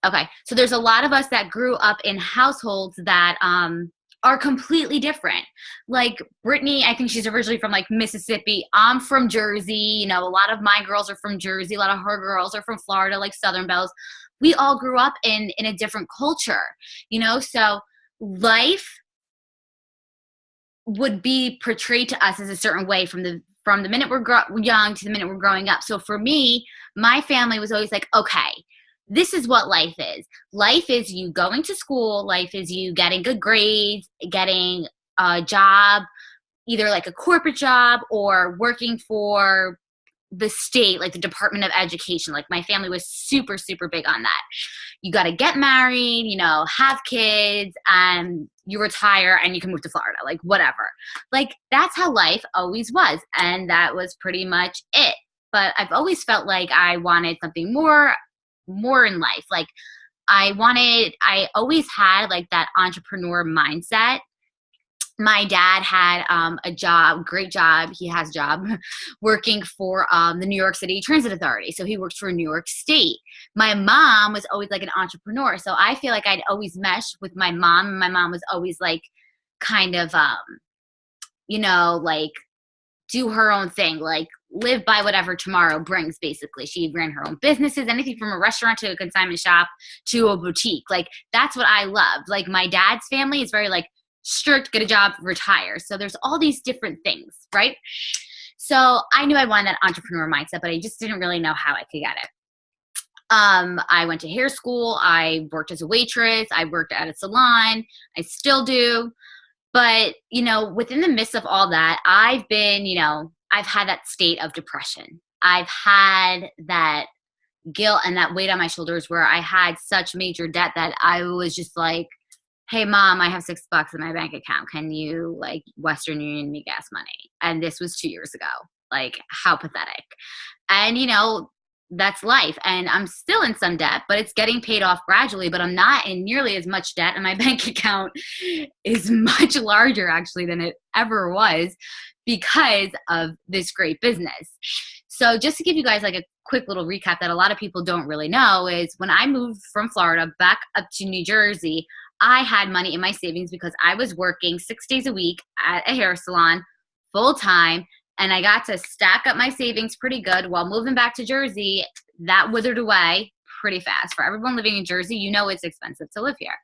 Okay. So there's a lot of us that grew up in households that are completely different. Like Brittany, I think she's originally from like Mississippi. I'm from Jersey. You know, a lot of my girls are from Jersey. A lot of her girls are from Florida, like Southern Belles. We all grew up in a different culture, you know? So life would be portrayed to us as a certain way from the minute we're young to the minute we're growing up. So for me, my family was always like, okay, this is what life is. Life is you going to school. Life is you getting good grades, getting a job, either like a corporate job or working for the state, like the Department of Education. Like my family was super, super big on that. You got to get married, you know, have kids, and you retire and you can move to Florida, like whatever. Like that's how life always was. And that was pretty much it. But I've always felt like I wanted something more in life. Like I always had like that entrepreneur mindset. My dad had a job, great job. He has a job working for the New York City Transit Authority. So he worked for New York State. My mom was always like an entrepreneur. So I feel like I'd always mesh with my mom. And my mom was always like kind of, you know, like do her own thing, like live by whatever tomorrow brings, basically. She ran her own businesses, anything from a restaurant to a consignment shop to a boutique. Like that's what I loved. Like my dad's family is very like, strict, get a job, retire. So there's all these different things, right? So I knew I wanted that entrepreneur mindset, but I just didn't really know how I could get it. I went to hair school. I worked as a waitress. I worked at a salon. I still do. But, you know, within the midst of all that, I've been, you know, I've had that state of depression. I've had that guilt and that weight on my shoulders where I had such major debt that I was just like, hey mom, I have $6 in my bank account. Can you like Western Union me gas money? And this was 2 years ago. Like how pathetic. And you know, that's life. And I'm still in some debt, but it's getting paid off gradually, but I'm not in nearly as much debt. And my bank account is much larger actually than it ever was because of this great business. So just to give you guys like a quick little recap that a lot of people don't really know is when I moved from Florida back up to New Jersey, I had money in my savings because I was working 6 days a week at a hair salon full time, and I got to stack up my savings pretty good. While moving back to Jersey, that withered away pretty fast. For everyone living in Jersey, you know it's expensive to live here.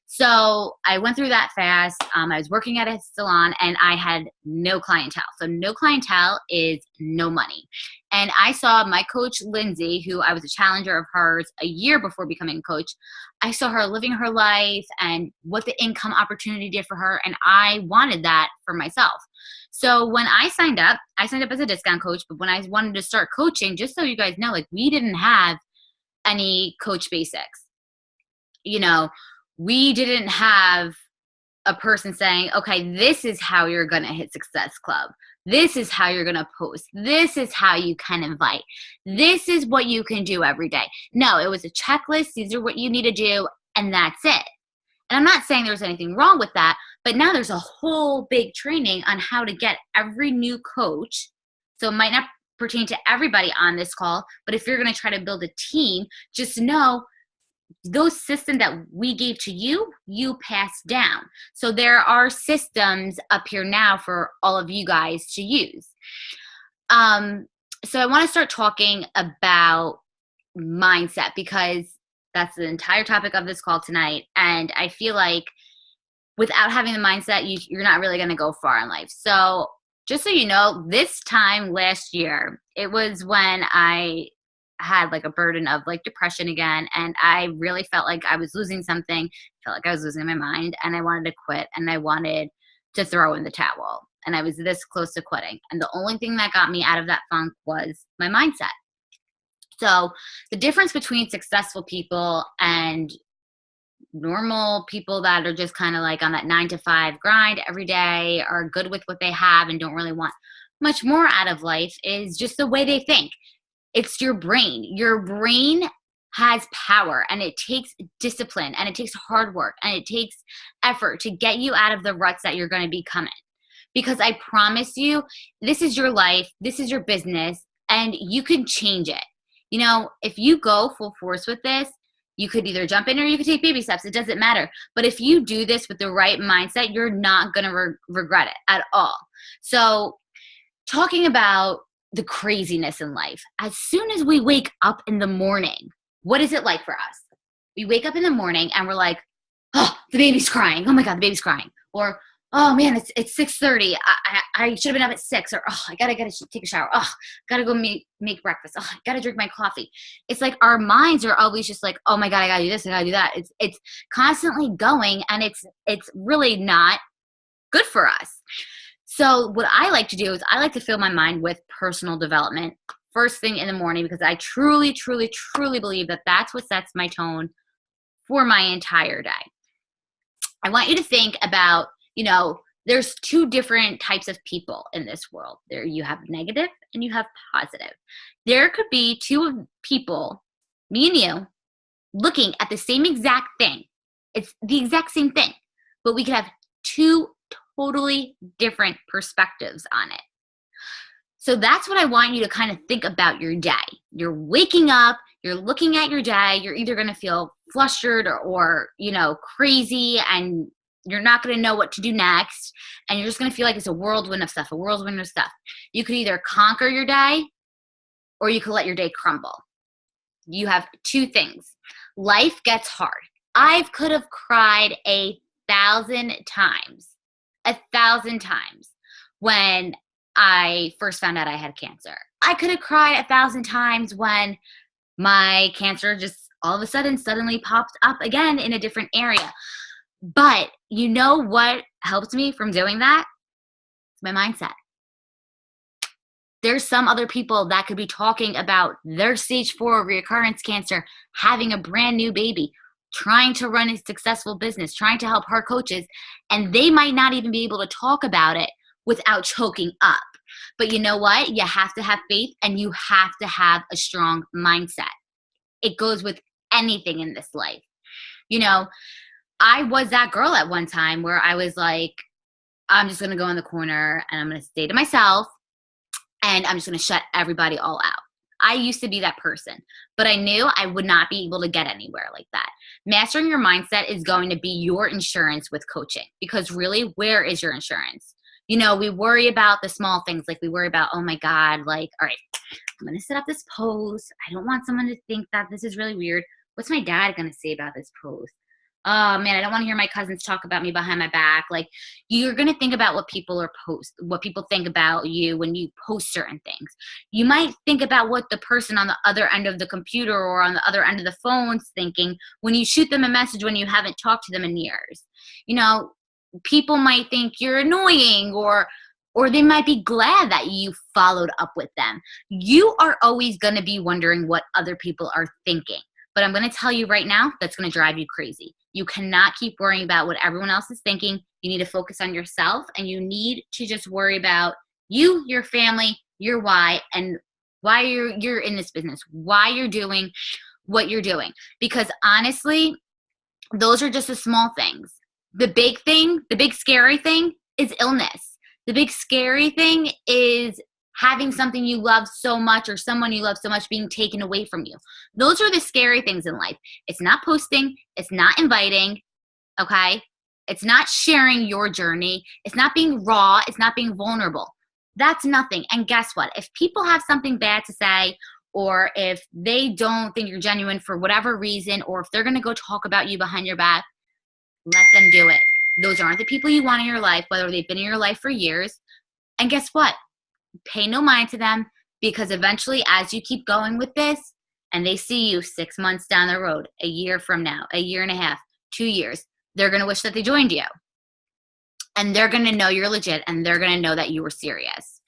So I went through that fast. I was working at a salon and I had no clientele. So no clientele is no money. And I saw my coach, Lindsay, who I was a challenger of hers a year before becoming a coach. I saw her living her life and what the income opportunity did for her. And I wanted that for myself. So when I signed up as a discount coach. But when I wanted to start coaching, just so you guys know, like we didn't have any coach basics. You know, we didn't have a person saying, okay, this is how you're going to hit Success Club. This is how you're going to post. This is how you can invite. This is what you can do every day. No, it was a checklist. These are what you need to do. And that's it. And I'm not saying there's anything wrong with that, but now there's a whole big training on how to get every new coach. So it might not pertain to everybody on this call, but if you're going to try to build a team, just know those systems that we gave to you, you passed down. So there are systems up here now for all of you guys to use. So I want to start talking about mindset because that's the entire topic of this call tonight. And I feel like without having the mindset, you're not really going to go far in life. So just so you know, this time last year, it was when I had like a burden of like depression again. And I really felt like I was losing something, felt like I was losing my mind, and I wanted to quit and I wanted to throw in the towel. And I was this close to quitting. And the only thing that got me out of that funk was my mindset. So the difference between successful people and normal people that are just kind of like on that 9 to 5 grind every day, are good with what they have and don't really want much more out of life is just the way they think. It's your brain. Your brain has power, and it takes discipline, and it takes hard work, and it takes effort to get you out of the ruts that you're going to be coming. Because I promise you, this is your life, this is your business, and you can change it. You know, if you go full force with this, You could either jump in or you could take baby steps. It doesn't matter. But if you do this with the right mindset, you're not going to regret it at all. So talking about the craziness in life, as soon as we wake up in the morning, what is it like for us? We wake up in the morning and we're like, oh, the baby's crying. Oh my God, the baby's crying. Or, oh man, it's 6:30. I should have been up at 6. Or, oh, I gotta take a shower. Oh, gotta go make breakfast. Oh, I gotta drink my coffee. It's like our minds are always just like, oh my God, I gotta do this, I gotta do that. It's constantly going, and it's really not good for us. So what I like to do is I like to fill my mind with personal development first thing in the morning, because I truly, truly, truly believe that that's what sets my tone for my entire day. I want you to think about, there's two different types of people in this world. There you have negative and you have positive. There could be two people, me and you, looking at the same exact thing. It's the exact same thing, but we could have two totally different perspectives on it. So that's what I want you to kind of think about your day. You're waking up, you're looking at your day, you're either going to feel flustered or crazy, and you're not going to know what to do next, and you're just going to feel like it's a whirlwind of stuff. You could either conquer your day or you could let your day crumble. You have two things. Life gets hard. I could have cried 1,000 times when I first found out I had cancer. I could have cried 1,000 times when my cancer just all of a sudden suddenly popped up again in a different area. But you know what helped me from doing that? It's my mindset. There's some other people that could be talking about their stage 4 recurrence cancer, having a brand new baby, trying to run a successful business, trying to help her coaches, and they might not even be able to talk about it without choking up. But you know what? You have to have faith, and you have to have a strong mindset. It goes with anything in this life. I was that girl at one time where I was like, I'm just going to go in the corner and I'm going to stay to myself, and I'm just going to shut everybody all out. I used to be that person, but I knew I would not be able to get anywhere like that. Mastering your mindset is going to be your insurance with coaching, because really, where is your insurance? We worry about the small things. Like we worry about, oh my God, like, all right, I'm going to set up this post. I don't want someone to think that this is really weird. What's my dad going to say about this post? Oh man, I don't want to hear my cousins talk about me behind my back. Like, you're going to think about what people think about you when you post certain things. You might think about what the person on the other end of the computer or on the other end of the phone's thinking when you shoot them a message when you haven't talked to them in years. People might think you're annoying, or they might be glad that you followed up with them. You are always going to be wondering what other people are thinking. But I'm going to tell you right now, that's going to drive you crazy. You cannot keep worrying about what everyone else is thinking. You need to focus on yourself, and you need to just worry about you, your family, your why, and why you're in this business, why you're doing what you're doing. Because honestly, those are just the small things. The big thing, the big scary thing is illness. The big scary thing is having something you love so much, or someone you love so much, being taken away from you. Those are the scary things in life. It's not posting. It's not inviting. Okay? It's not sharing your journey. It's not being raw. It's not being vulnerable. That's nothing. And guess what? If people have something bad to say, or if they don't think you're genuine for whatever reason, or if they're going to go talk about you behind your back, let them do it. Those aren't the people you want in your life, whether they've been in your life for years. And guess what? Pay no mind to them, because eventually, as you keep going with this and they see you 6 months down the road, a year from now, a year and a half, 2 years, they're going to wish that they joined you. And they're going to know you're legit, and they're going to know that you were serious.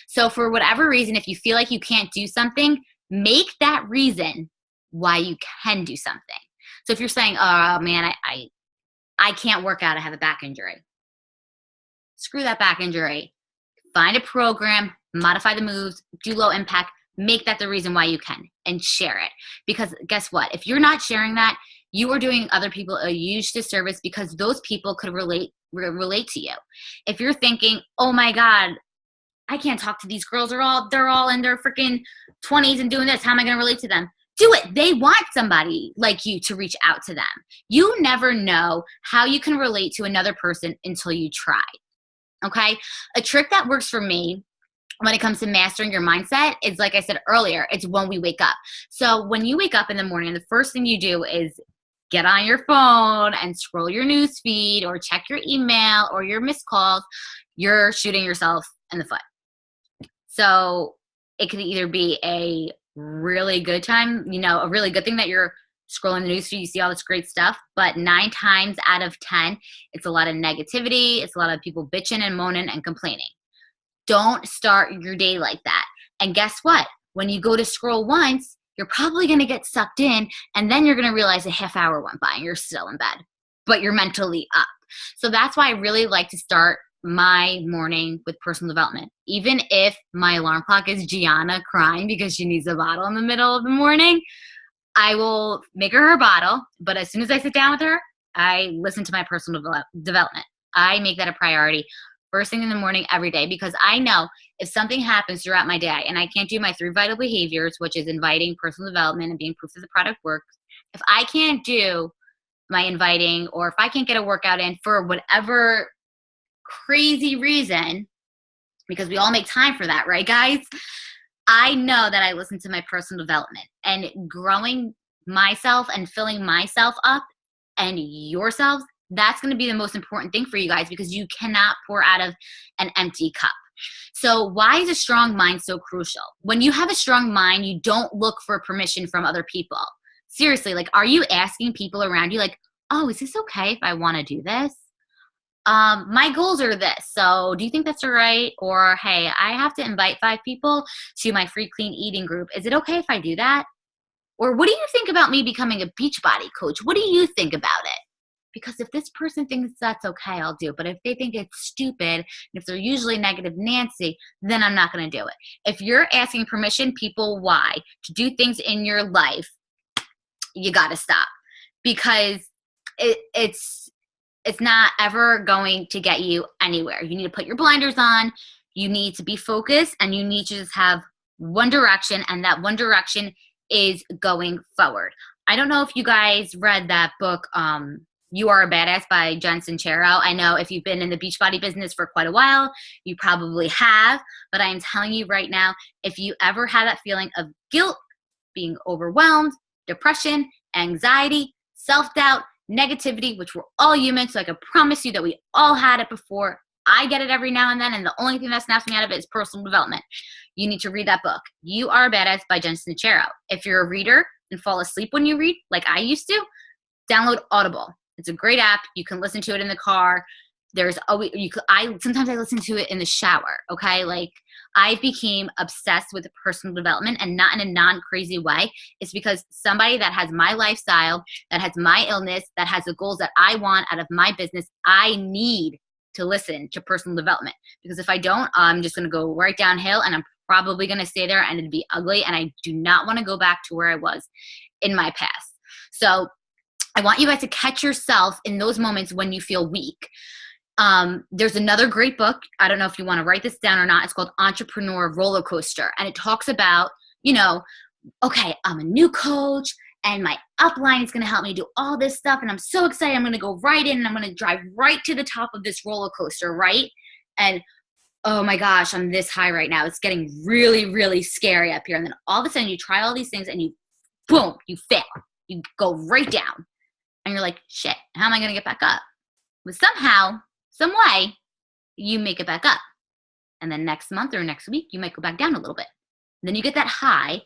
So for whatever reason, if you feel like you can't do something, make that reason why you can do something. So if you're saying, oh man, I can't work out, I have a back injury. Screw that back injury. Find a program, modify the moves, do low impact, make that the reason why you can, and share it. Because guess what? If you're not sharing that, you are doing other people a huge disservice, because those people could relate to you. If you're thinking, oh my God, I can't talk to these girls, they're all in their freaking 20s and doing this. How am I going to relate to them? do it. They want somebody like you to reach out to them. You never know how you can relate to another person until you try. Okay? A trick that works for me when it comes to mastering your mindset is, like I said earlier, it's when we wake up. So when you wake up in the morning, the first thing you do is get on your phone and scroll your news feed or check your email or your missed calls. You're shooting yourself in the foot. So it could either be a really good time, a really good thing that you're scrolling the news feed, you see all this great stuff, but 9 times out of 10, it's a lot of negativity. It's a lot of people bitching and moaning and complaining. Don't start your day like that. And guess what? When you go to scroll once, you're probably going to get sucked in, and then you're going to realize a half hour went by and you're still in bed, but you're mentally up. So that's why I really like to start my morning with personal development. Even if my alarm clock is Gianna crying because she needs a bottle in the middle of the morning, I will make her bottle. But as soon as I sit down with her, I listen to my personal development. I make that a priority first thing in the morning every day, because I know if something happens throughout my day and I can't do my 3 vital behaviors, which is inviting, personal development, and being proof that the product works, if I can't do my inviting, or if I can't get a workout in for whatever crazy reason, because we all make time for that, right, guys? I know that I listen to my personal development, and growing myself and filling myself up and yourselves, that's going to be the most important thing for you guys, because you cannot pour out of an empty cup. So why is a strong mind so crucial? When you have a strong mind, you don't look for permission from other people. Seriously, like, are you asking people around you, like, oh, is this okay if I want to do this? My goals are this, so do you think that's all right? Or, hey, I have to invite 5 people to my free clean eating group. Is it okay if I do that? Or what do you think about me becoming a Beachbody coach? What do you think about it? Because if this person thinks that's okay, I'll do it. But if they think it's stupid, and if they're usually negative Nancy, then I'm not going to do it. If you're asking permission, people, why, to do things in your life, you got to stop. Because it's not ever going to get you anywhere. You need to put your blinders on. You need to be focused, and you need to just have one direction, and that one direction is going forward. I don't know if you guys read that book, You Are a Badass by Jen Sincero. I know if you've been in the Beachbody business for quite a while, you probably have, but I'm telling you right now, if you ever had that feeling of guilt, being overwhelmed, depression, anxiety, self-doubt, negativity, which we're all human, so I can promise you that we all had it before. I get it every now and then, and the only thing that snaps me out of it is personal development. You need to read that book, You Are a Badass by Jen Sincero. If you're a reader and fall asleep when you read, like I used to, download Audible. It's a great app. You can listen to it in the car. There's always, sometimes I listen to it in the shower, okay? Like, I became obsessed with personal development, and not in a non-crazy way. It's because somebody that has my lifestyle, that has my illness, that has the goals that I want out of my business, I need to listen to personal development. Because if I don't, I'm just going to go right downhill, and I'm probably going to stay there, and it'd be ugly, and I do not want to go back to where I was in my past. So I want you guys to catch yourself in those moments when you feel weak. There's another great book. I don't know if you want to write this down or not. It's called Entrepreneur Roller Coaster. And it talks about, okay, I'm a new coach, and my upline is going to help me do all this stuff. And I'm so excited. I'm going to go right in, and I'm going to drive right to the top of this roller coaster, right? And oh my gosh, I'm this high right now. It's getting really, really scary up here. And then all of a sudden you try all these things, and boom, you fail. You go right down. And you're like, shit, how am I going to get back up? But somehow, some way, you make it back up. And then next month or next week, you might go back down a little bit. And then you get that high,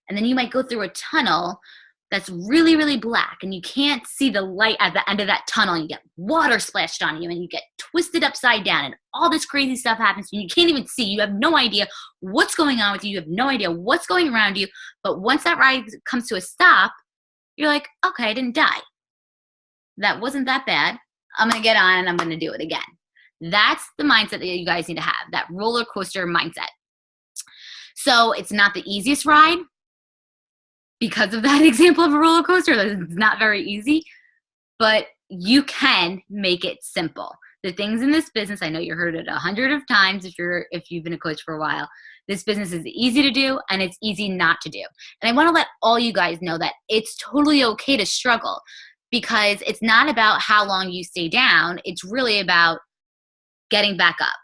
and then you might go through a tunnel that's really, really black, and you can't see the light at the end of that tunnel, and you get water splashed on you, and you get twisted upside down, and all this crazy stuff happens, and you can't even see. You have no idea what's going on with you. You have no idea what's going around you. But once that ride comes to a stop, you're like, okay, I didn't die. That wasn't that bad. I'm going to get on, and I'm going to do it again. That's the mindset that you guys need to have, that roller coaster mindset. So it's not the easiest ride because of that example of a roller coaster. It's not very easy, but you can make it simple. The things in this business, I know you heard it 100 of times if you've been a coach for a while. This business is easy to do and it's easy not to do. And I want to let all you guys know that it's totally okay to struggle, because it's not about how long you stay down. It's really about getting back up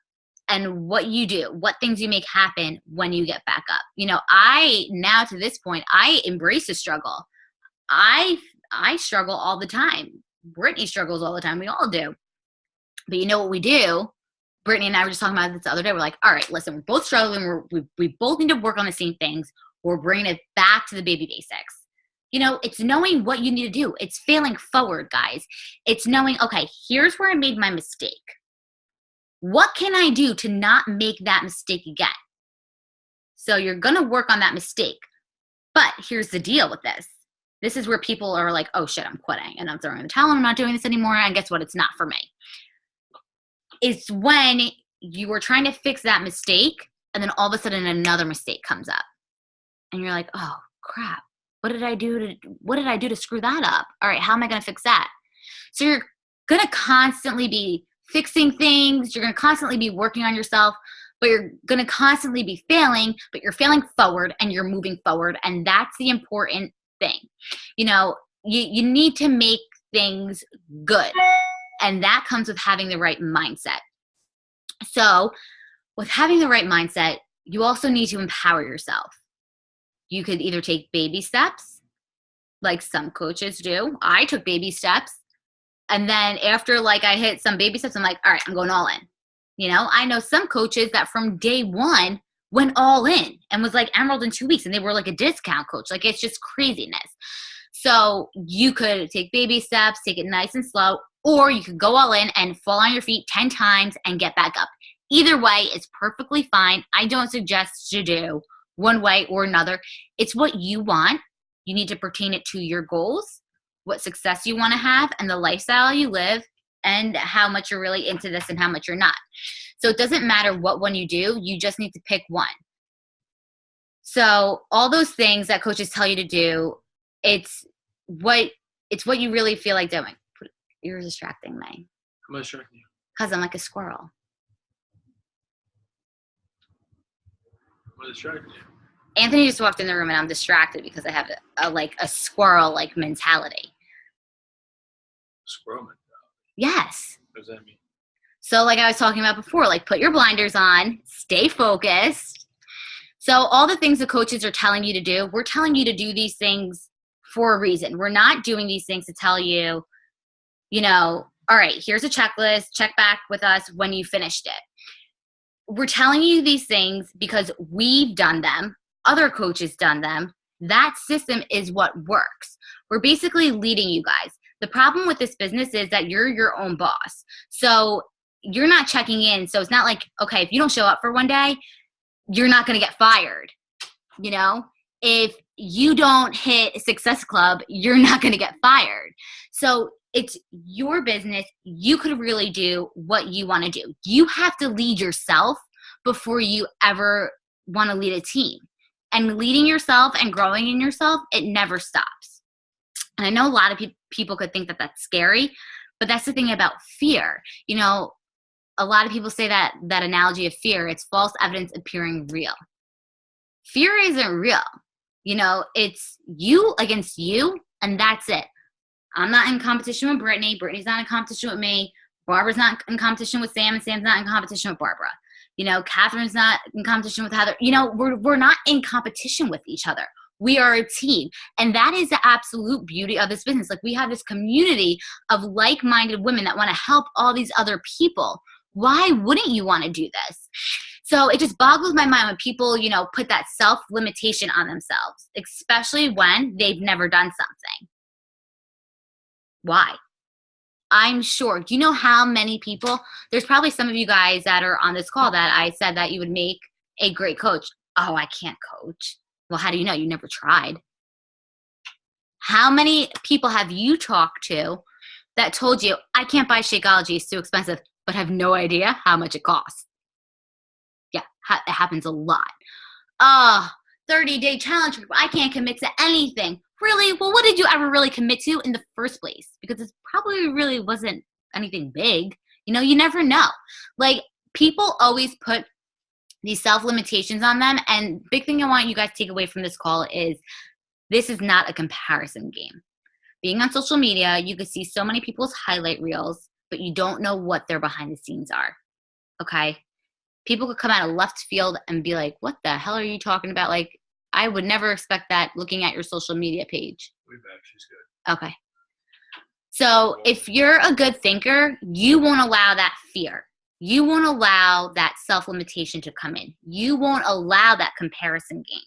and what you do, what things you make happen when you get back up. I now to this point, I embrace the struggle. I struggle all the time. Brittany struggles all the time. We all do. But you know what we do? Brittany and I were just talking about this the other day. We're like, all right, listen, we're both struggling. We both need to work on the same things. We're bringing it back to the baby basics. It's knowing what you need to do. It's failing forward, guys. It's knowing, okay, here's where I made my mistake. What can I do to not make that mistake again? So you're going to work on that mistake. But here's the deal with this. This is where people are like, oh shit, I'm quitting and I'm throwing the towel and I'm not doing this anymore. And guess what? It's not for me. It's when you were trying to fix that mistake and then all of a sudden another mistake comes up. And you're like, oh crap. What did I do to screw that up? All right, how am I going to fix that? So you're going to constantly be fixing things. You're going to constantly be working on yourself, but you're going to constantly be failing, but you're failing forward and you're moving forward. And that's the important thing. You need to make things good. And that comes with having the right mindset. So with having the right mindset, you also need to empower yourself. You could either take baby steps, like some coaches do. I took baby steps. And then after I hit some baby steps, I'm like, all right, I'm going all in. I know some coaches that from day one went all in and was like Emerald in 2 weeks. And they were like a discount coach. It's just craziness. So you could take baby steps, take it nice and slow, or you could go all in and fall on your feet 10 times and get back up. Either way is perfectly fine. I don't suggest you do one way or another. It's what you want. You need to pertain it to your goals, what success you want to have, and the lifestyle you live, and how much you're really into this and how much you're not. So it doesn't matter what one you do. You just need to pick one. So all those things that coaches tell you to do, it's what you really feel like doing. You're distracting me. I'm distracting you. Because I'm like a squirrel. I'm distracting you. Anthony just walked in the room and I'm distracted because I have a squirrel mentality. Squirrel mentality? Yes. What does that mean? So I was talking about before, put your blinders on, stay focused. So all the things the coaches are telling you to do, we're telling you to do these things for a reason. We're not doing these things to tell you, all right, here's a checklist, check back with us when you finished it. We're telling you these things because we've done them. Other coaches done them. That system is what works. We're basically leading you guys. The problem with this business is that you're your own boss. So you're not checking in. So it's not like, okay, if you don't show up for one day, you're not going to get fired. If you don't hit Success Club, you're not going to get fired. So it's your business. You could really do what you want to do. You have to lead yourself before you ever want to lead a team. And leading yourself and growing in yourself, it never stops. And I know a lot of people could think that that's scary, but that's the thing about fear. A lot of people say that analogy of fear, it's false evidence appearing real. Fear isn't real. It's you against you, and that's it. I'm not in competition with Brittany. Brittany's not in competition with me. Barbara's not in competition with Sam, and Sam's not in competition with Barbara. Catherine's not in competition with Heather. We're not in competition with each other. We are a team. And that is the absolute beauty of this business. We have this community of like-minded women that want to help all these other people. Why wouldn't you want to do this? So it just boggles my mind when people, put that self-limitation on themselves, especially when they've never done something. Why? I'm sure. Do you know how many people? There's probably some of you guys that are on this call that I said that you would make a great coach. Oh, I can't coach. Well, how do you know? You never tried. How many people have you talked to that told you, I can't buy Shakeology, it's too expensive, but have no idea how much it costs? Yeah, it happens a lot. 30-day challenge, I can't commit to anything. Really? Well, what did you ever really commit to in the first place? Because it probably really wasn't anything big. You never know. People always put these self-limitations on them. And big thing I want you guys to take away from this call is this is not a comparison game. Being on social media, you can see so many people's highlight reels, but you don't know what their behind the scenes are. Okay? People could come out of left field and be like, what the hell are you talking about? Like, I would never expect that looking at your social media page. Way back, she's good. Okay. So if you're a good thinker, you won't allow that fear. You won't allow that self-limitation to come in. You won't allow that comparison game.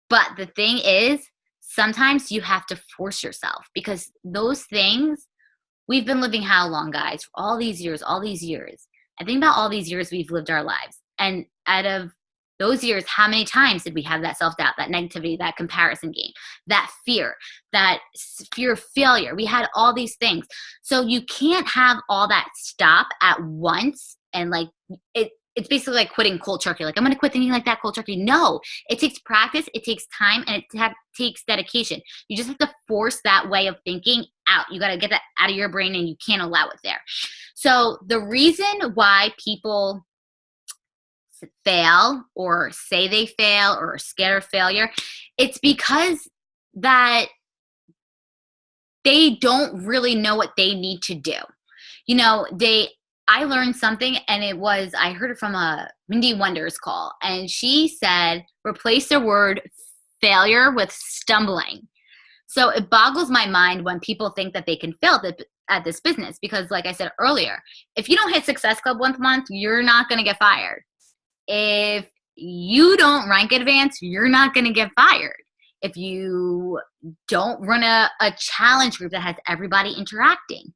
But the thing is, sometimes you have to force yourself because those things, we've been living how long, guys? All these years. I think about all these years we've lived our lives. And out of those years, how many times did we have that self-doubt, that negativity, that comparison game, that fear of failure? We had all these things. So you can't have all that stop at once and like it's basically like quitting cold turkey. Like, I'm going to quit thinking like that cold turkey. No, it takes practice, it takes time, and it takes dedication. You just have to force that way of thinking out. You got to get that out of your brain and you can't allow it there. So the reason why people fail or say they fail or are scared of failure, it's because that they don't really know what they need to do. You know, I learned something, and I heard it from a Mindy Wonders call, and she said, replace the word failure with stumbling. So it boggles my mind when people think that they can fail at this business, because like I said earlier, if you don't hit Success Club once a month, you're not going to get fired. If you don't rank advance, you're not going to get fired. If you don't run a challenge group that has everybody interacting,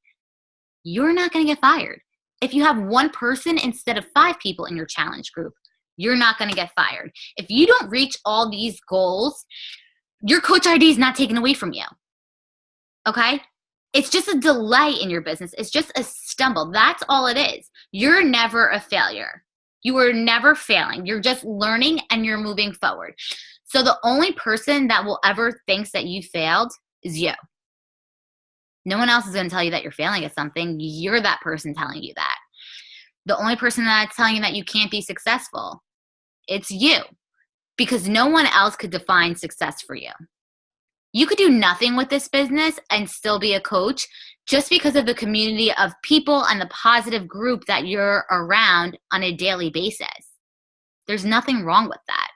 you're not going to get fired. If you have one person instead of 5 people in your challenge group, you're not going to get fired. If you don't reach all these goals, your coach ID is not taken away from you. Okay? It's just a delay in your business. It's just a stumble. That's all it is. You're never a failure. You are never failing. You're just learning and you're moving forward. So the only person that will ever thinks that you failed is you. No one else is going to tell you that you're failing at something. You're that person telling you that. The only person that's telling you that you can't be successful, it's you. Because no one else could define success for you. You could do nothing with this business and still be a coach just because of the community of people and the positive group that you're around on a daily basis. There's nothing wrong with that.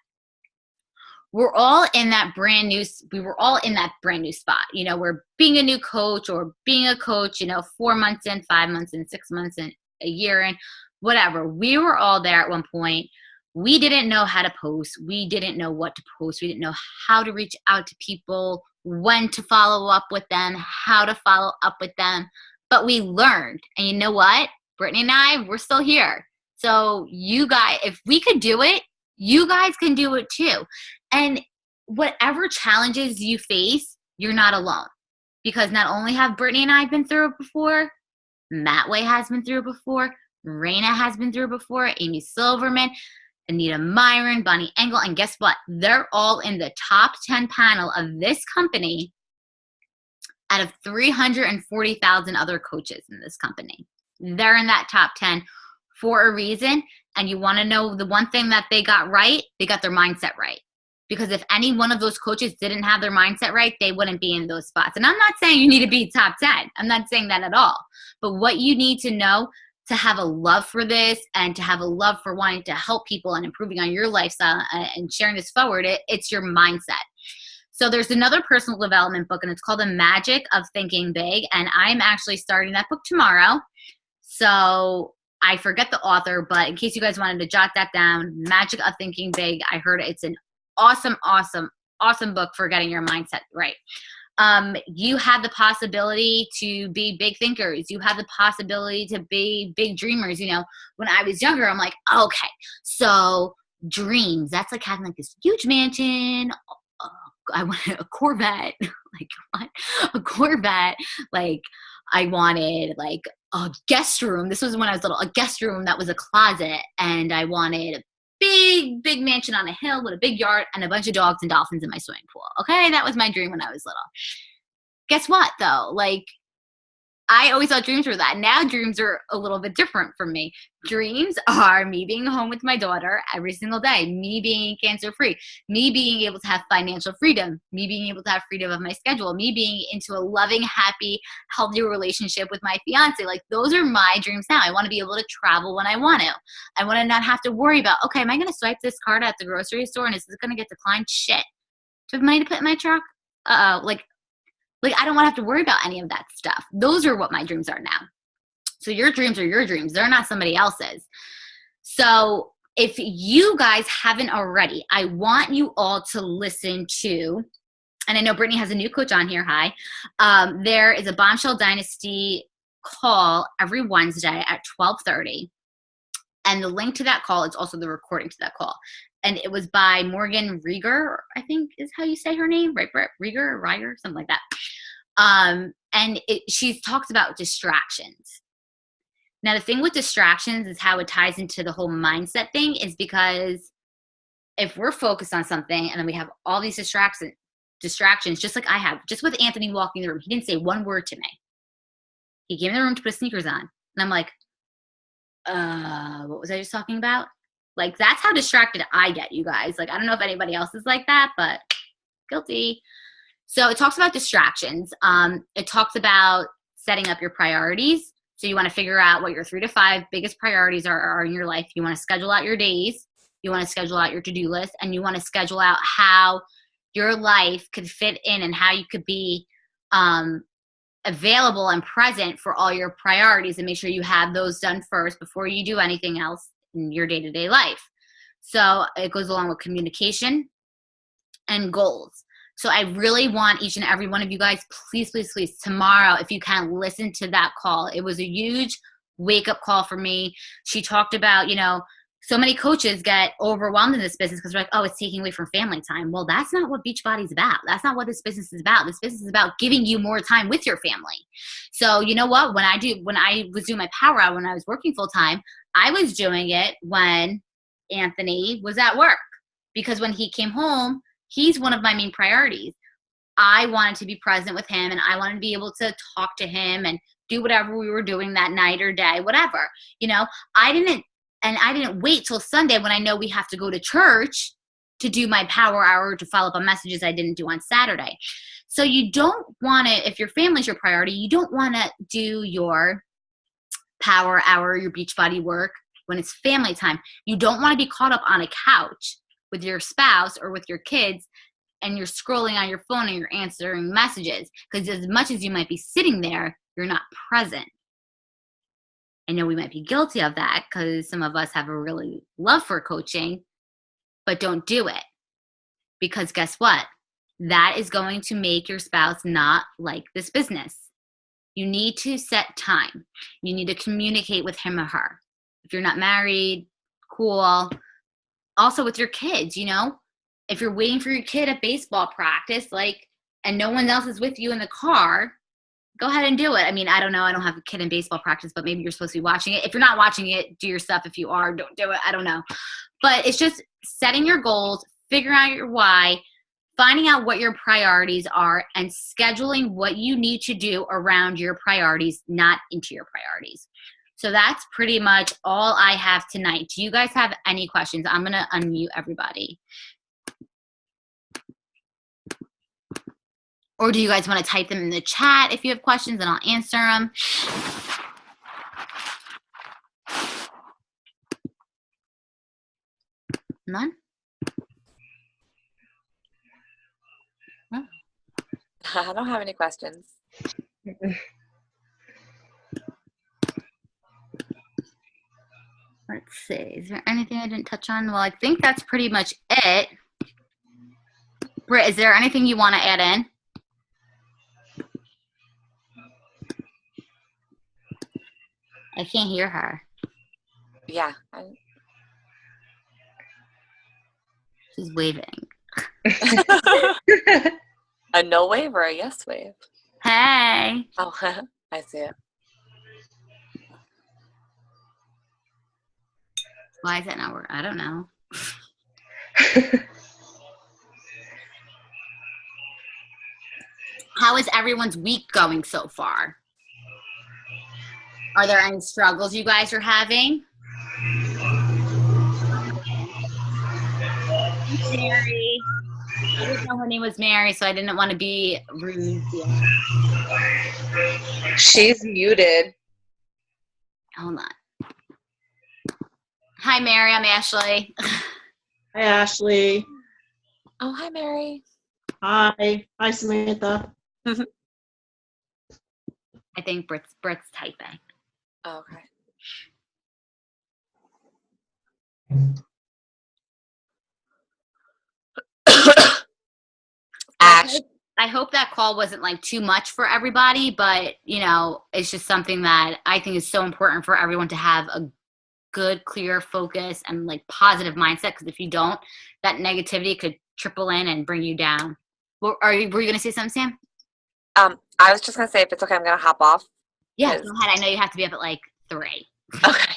We were all in that brand new spot. You know, we're being a new coach or being a coach, 4 months in, 5 months in, 6 months in, a year in, whatever. We were all there at one point. We didn't know how to post. We didn't know what to post. We didn't know how to reach out to people, when to follow up with them, how to follow up with them. But we learned. And you know what? Brittany and I, we're still here. So you guys, if we could do it, you guys can do it too. And whatever challenges you face, you're not alone. Because not only have Brittany and I been through it before, Matt Way has been through it before, Raina has been through it before, Amy Silverman, Anita Myron, Bonnie Engel, and guess what? They're all in the top 10 panel of this company out of 340,000 other coaches in this company. They're in that top 10 for a reason. And you want to know the one thing that they got right? They got their mindset right. Because if any one of those coaches didn't have their mindset right, they wouldn't be in those spots. And I'm not saying you need to be top 10. I'm not saying that at all. But what you need to know to have a love for this and to have a love for wanting to help people and improving on your lifestyle and sharing this forward, it's your mindset. So there's another personal development book, and it's called The Magic of Thinking Big. And I'm actually starting that book tomorrow. So I forget the author, but in case you guys wanted to jot that down, Magic of Thinking Big, I heard it's an awesome book for getting your mindset right. You have the possibility to be big thinkers. You have the possibility to be big dreamers. When I was younger, I'm like, okay, so dreams, that's like having like this huge mansion. I wanted a Corvette. Like what? A Corvette. Like I wanted like a guest room. This was when I was little, a guest room that was a closet. And I wanted a big mansion on a hill with a big yard and a bunch of dogs and dolphins in my swimming pool. Okay, that was my dream when I was little. Guess what though? Like I always thought dreams were that. Now dreams are a little bit different from me. Dreams are me being home with my daughter every single day, me being cancer free, me being able to have financial freedom, me being able to have freedom of my schedule, me being into a loving, happy, healthy relationship with my fiance. Like, those are my dreams now. I want to be able to travel when I want to. I want to not have to worry about, okay, am I going to swipe this card at the grocery store and is this going to get declined? Shit. Do I have money to put in my truck? Like, I don't want to have to worry about any of that stuff. Those are what my dreams are now. So your dreams are your dreams. They're not somebody else's. So if you guys haven't already, I want you all to listen to, and I know Brittany has a new coach on here. Hi. There is a Bombshell Dynasty call every Wednesday at 12:30. And the link to that call is also the recording to that call. And it was by Morgan Rieger, I think is how you say her name, right? Rieger, something like that. And she talks about distractions. Now, the thing with distractions is how it ties into the whole mindset thing is because if we're focused on something and then we have all these distractions, just like I have, just with Anthony walking the room, he didn't say one word to me. He came in the room to put his sneakers on. And I'm like, what was I just talking about? Like, that's how distracted I get, you guys. Like, I don't know if anybody else is like that, but guilty. So it talks about distractions. It talks about setting up your priorities. So you want to figure out what your 3 to 5 biggest priorities are in your life. You want to schedule out your days. You want to schedule out your to-do list. And you want to schedule out how your life could fit in and how you could be available and present for all your priorities, and make sure you have those done first before you do anything else in your day-to-day life. So it goes along with communication and goals. So I really want each and every one of you guys, please, please, please, tomorrow, if you can, listen to that call. It was a huge wake-up call for me. She talked about, so many coaches get overwhelmed in this business because they're like, oh, it's taking away from family time. Well, that's not what Beachbody's about. That's not what this business is about. This business is about giving you more time with your family. So you know what? When I was doing my power hour, when I was working full time, I was doing it when Anthony was at work, because when he came home, he's one of my main priorities. I wanted to be present with him, and I wanted to be able to talk to him and do whatever we were doing that night or day, whatever. I didn't wait till Sunday when I know we have to go to church to do my power hour, to follow up on messages I didn't do on Saturday. So you don't want to, if your family's your priority, you don't want to do your power hour, your Beachbody work when it's family time. You don't want to be caught up on a couch with your spouse or with your kids and you're scrolling on your phone and you're answering messages, because as much as you might be sitting there, you're not present. I know we might be guilty of that because some of us have a really love for coaching, but don't do it. Because guess what? That is going to make your spouse not like this business. You need to set time. You need to communicate with him or her. If you're not married, cool. Also with your kids, if you're waiting for your kid at baseball practice, and no one else is with you in the car, go ahead and do it. I mean, I don't know. I don't have a kid in baseball practice, but maybe you're supposed to be watching it. If you're not watching it, do your stuff. If you are, don't do it. I don't know. But it's just setting your goals, figuring out your why, finding out what your priorities are, and scheduling what you need to do around your priorities, not into your priorities. So that's pretty much all I have tonight. Do you guys have any questions? I'm going to unmute everybody. Or do you guys want to type them in the chat if you have questions, and I'll answer them? None? Oh. I don't have any questions. Let's see. Is there anything I didn't touch on? Well, I think that's pretty much it. Britt, is there anything you want to add in? I can't hear her. Yeah. She's waving. A no wave or a yes wave? Hey. Oh, I see it. Why is that not working? I don't know. How is everyone's week going so far? Are there any struggles you guys are having? Mary. I didn't know her name was Mary, so I didn't want to be rude. She's muted. Hold on. Hi, Mary. I'm Ashley. Hi, Ashley. Oh, hi, Mary. Hi. Hi, Samantha. I think Britt's typing. Oh, okay. Ash. I hope that call wasn't like too much for everybody, but you know, it's just something that I think is so important for everyone to have a good, clear focus and like positive mindset. Because if you don't, that negativity could triple in and bring you down. Were you going to say something, Sam? I was just gonna say, if it's okay, I'm gonna hop off. Yeah, go ahead. I know you have to be up at like 3. Okay.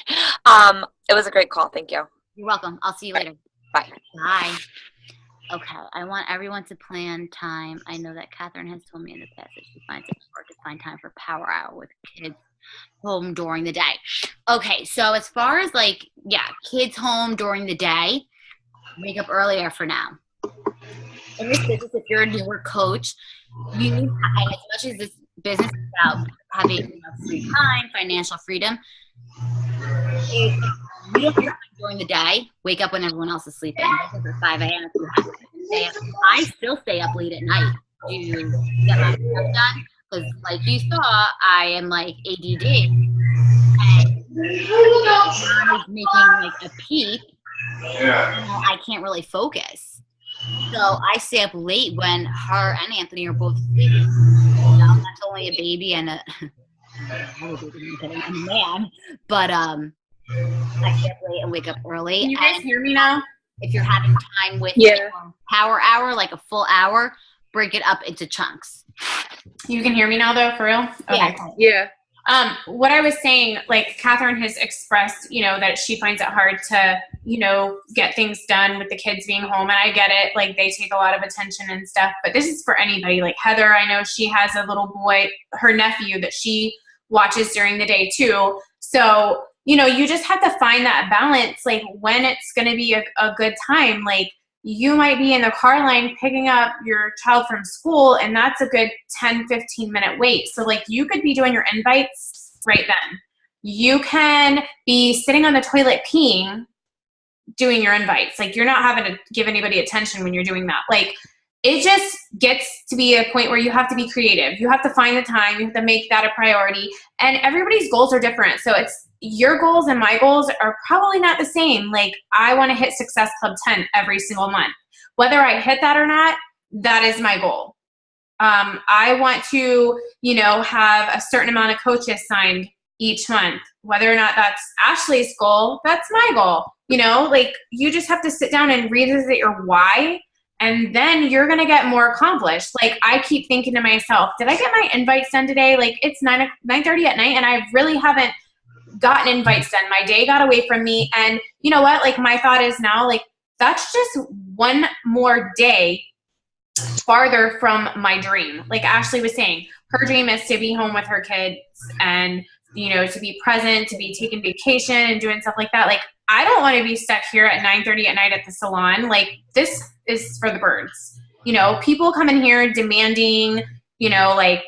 It was a great call. Thank you. You're welcome. I'll see you later. Bye. Bye. Okay, I want everyone to plan time. I know that Catherine has told me in the past that she finds it hard to find time for power hour with kids home during the day. Okay, so as far as like, yeah, kids home during the day, wake up earlier for now. In this business, if you're a newer coach, you need, and as much as this business is about having free time, financial freedom, if you don't have time during the day, wake up when everyone else is sleeping. Wake up at 5 a.m. if you have to stay up. I still stay up late at night to get my stuff done because, like you saw, I am like ADD. And mom is making like a peep, I can't really focus. So I stay up late when her and Anthony are both sleeping. You know, that's only a baby and a man, but I stay up late and wake up early. Can you guys hear me now? If you're having time with power hour, like a full hour, break it up into chunks. You can hear me now, though, for real? Okay. Yeah. What I was saying, like, Catherine has expressed, you know, that she finds it hard to, you know, get things done with the kids being home. And I get it. Like, they take a lot of attention and stuff. But this is for anybody. Like, Heather, I know she has a little boy, her nephew, that she watches during the day, too. So, you know, you just have to find that balance, like, when it's going to be a good time. Like, you might be in the car line picking up your child from school, and that's a good 10, 15-minute wait. So, like, you could be doing your invites right then. You can be sitting on the toilet peeing, doing your invites. Like, you're not having to give anybody attention when you're doing that. Like, it just gets to be a point where you have to be creative. You have to find the time. You have to make that a priority. And everybody's goals are different. So it's your goals and my goals are probably not the same. Like, I want to hit Success Club 10 every single month. Whether I hit that or not, that is my goal. I want to, you know, have a certain amount of coaches signed each month. Whether or not that's Ashley's goal, that's my goal. You know, like, you just have to sit down and revisit your why. And then you're going to get more accomplished. Like, I keep thinking to myself, did I get my invites done today? Like, it's 9:30 at night, and I really haven't gotten invites done. My day got away from me. And you know what? Like, my thought is now, like, that's just one more day farther from my dream. Like Ashley was saying, her dream is to be home with her kids and, you know, to be present, to be taking vacation and doing stuff like that. Like, I don't want to be stuck here at 9:30 at night at the salon. Like, this is for the birds. You know, people come in here demanding, you know, like,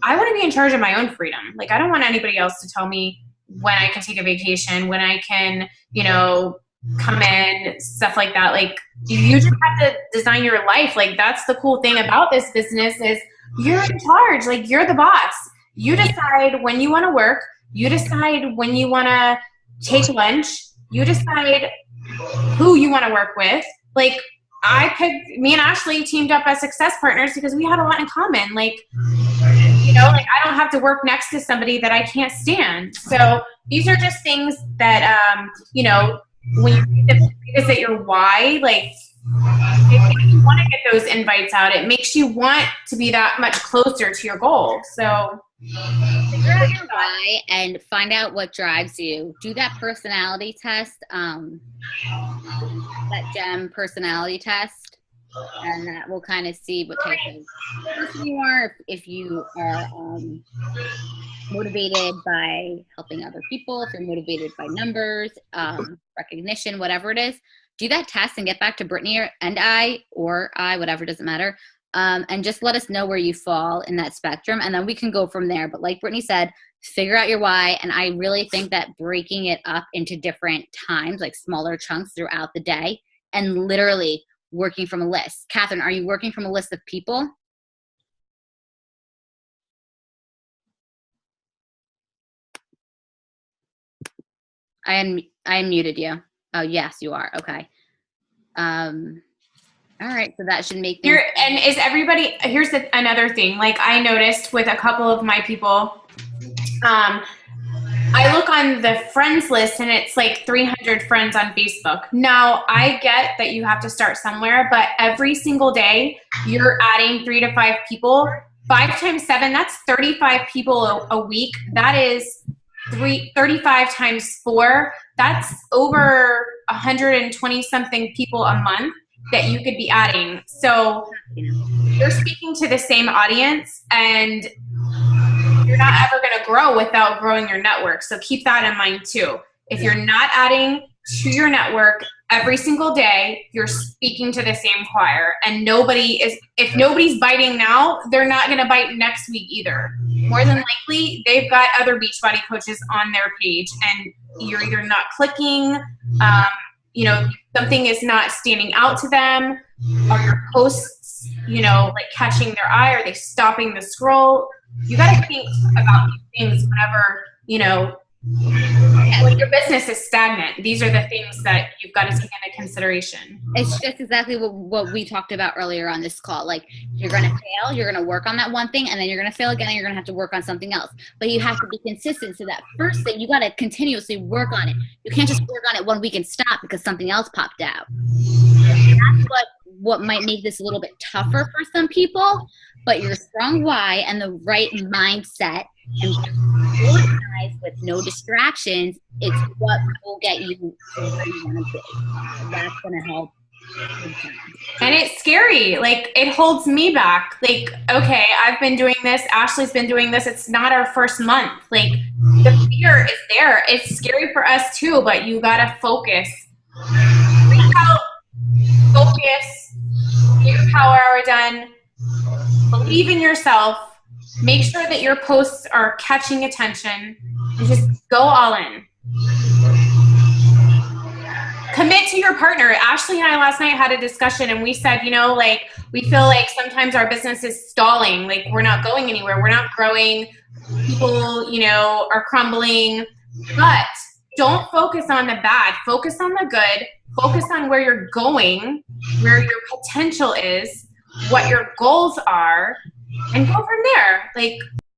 I want to be in charge of my own freedom. Like, I don't want anybody else to tell me when I can take a vacation, when I can, you know, come in, stuff like that. Like, you just have to design your life. Like, that's the cool thing about this business is you're in charge. Like, you're the boss. You decide when you want to work. You decide when you want to take lunch. You decide who you want to work with. Like, me and Ashley teamed up as success partners because we had a lot in common. Like, you know, like, I don't have to work next to somebody that I can't stand. So these are just things that, you know, when you visit your why, like, if you want to get those invites out, it makes you want to be that much closer to your goal. So figure out your why and find out what drives you. Do that personality test, that GEM personality test, and that will kind of see what type of person you are. If you are motivated by helping other people, if you're motivated by numbers, recognition, whatever it is, do that test and get back to Brittany and I, whatever, doesn't matter. And just let us know where you fall in that spectrum, and then we can go from there. But like Brittany said, figure out your why. And I really think that breaking it up into different times, like smaller chunks throughout the day, and literally working from a list. Catherine, are you working from a list of people? I muted you. Oh, yes, you are. Okay. All right. So that should make things. And is everybody, here's another thing. Like I noticed with a couple of my people, I look on the friends list and it's like 300 friends on Facebook. Now I get that you have to start somewhere, but every single day you're adding 3 to 5 people. 5 times 7, that's 35 people a week. That is 35 times 4. That's over 120 something people a month that you could be adding. So you're speaking to the same audience, and you're not ever going to grow without growing your network. So keep that in mind too. If you're not adding to your network every single day, you're speaking to the same choir, and if nobody's biting now, they're not going to bite next week either. More than likely, they've got other Beachbody coaches on their page, and you're either not clicking, something is not standing out to them, or your posts, like catching their eye, are they stopping the scroll? You got to think about these things whenever, when your business is stagnant. These are the things that you've got to take into consideration. It's just exactly what we talked about earlier on this call. Like, you're going to fail, you're going to work on that one thing, and then you're going to fail again, and you're going to have to work on something else. But you have to be consistent. So that first thing, you got to continuously work on it. You can't just work on it one week and stop because something else popped out. That's what might make this a little bit tougher for some people. But your strong why and the right mindset and organized with no distractions, it's what will get you to where you want to be. That's going to help. And it's scary. Like, it holds me back. Like, okay, I've been doing this. Ashley's been doing this. It's not our first month. Like, the fear is there. It's scary for us too, but you got to focus. Reach out, focus, get your power hour done. Believe in yourself. Make sure that your posts are catching attention, and just go all in. Commit to your partner. Ashley and I last night had a discussion, and we said, we feel like sometimes our business is stalling. Like, we're not going anywhere. We're not growing. People, are crumbling. But don't focus on the bad. Focus on the good. Focus on where you're going, where your potential is, what your goals are, and go from there. Like,